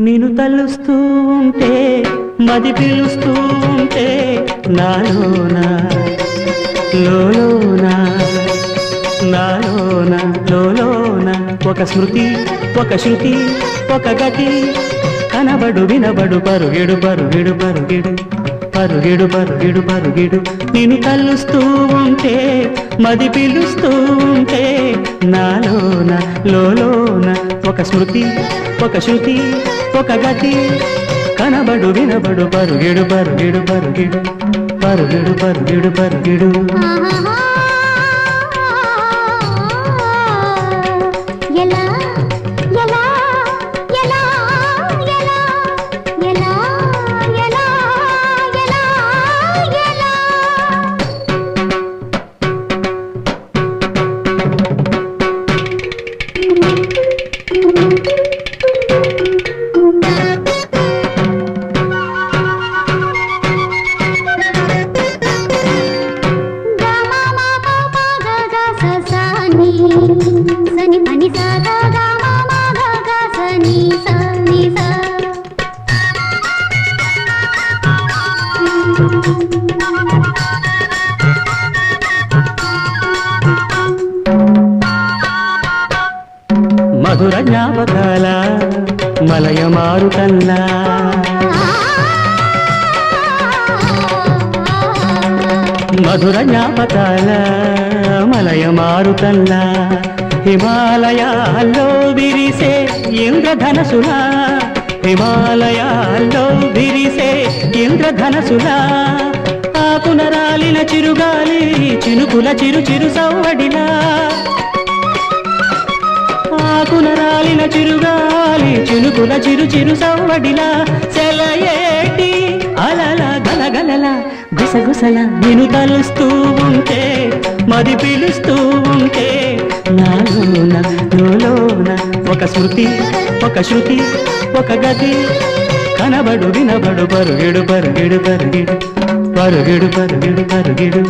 నిన్ను తలుస్తూ ఉంటే మది పిలుస్తూ ఉంటే నాలోన లోలోన నాలోన లోలోన ఒక స్మృతి ఒక శృతి ఒక గతి కనబడు వినబడు పరుగెడు పరుగెడు పరుగెడు పరుగెడు పరుగెడు పరుగెడు నిన్ను తలుస్తూ ఉంటే మది పిలుస్తూ ఉంటే నాలోన లోలోన ఒక స్మృతి ఒక శృతి ఒక గతి కనబడు వినబడు పరుగెడు పరుగెడు పరుగెడు పరుగెడు పరుగెడు పరుగెడు సని పని సాగా గా మా గా గా సని సని సా మధుర జ్ఞాపకాల మలయ మారు కన్నా మధుర జ్ఞాపకాల మలయ మారు కన్నా హిమాలయాల్లో విరిసే ఇంద్రధనసులా హిమాలయాల్లో విరిసే ఇంద్రధనసులా ఆకున రాలిన చిరుగాలి చినుకుల చిరు చిరు సవ్వడిలా ఆకున రాలిన చిరుగాలి చినుకుల చిరు చిరు సవ్వడిలా సెలయేటి అలల గలగలల గుసగుసల నిన్ను తలుస్తూ ఉంటే మది పిలుస్తూ ఉంటే నాలోన లోలోన ఒక స్మృతి ఒక శృతి ఒక గతి కనబడు వినబడు పరుగెడు పరుగెడు పరుగెడు పరుగెడు పరుగెడు పరుగెడు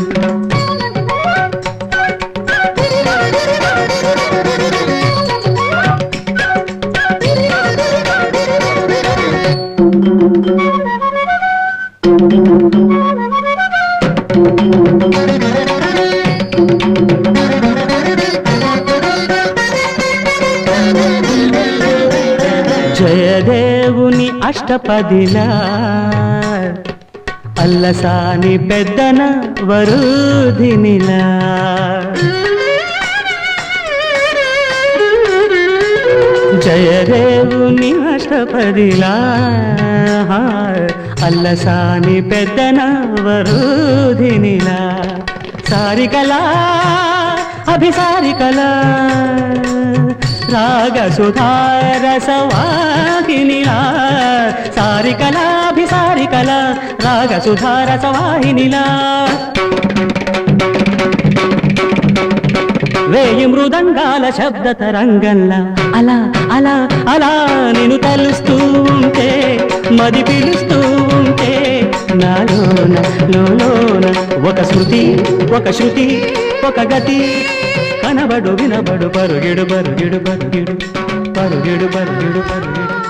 జయదేవుని అష్టపదిలా అల్లసాని పెద్దన వరుధినిలా జయదేవుని అష్టపదిలా అల్లసాని పెద్దన వరుధినిలా సారికలా అభిసారికలా రాగ సుధారసవాహినిలా సారికలాభిసారికలా రాగ సుధారసవాహినిలా వేయి మృదంగాల శబ్ద తరంగంలా అలా అలా అలా నిన్ను తలుస్తూ ఉంటే మది పిలుస్తూ ఉంటే నాలోన లోలోన ఒక స్మృతి ఒక శృతి ఒక గతి కనబడు వినబడు పరుగెడు పరుగెడు పరుగెడు పరుగెడు పరుగెడు పరుగెడు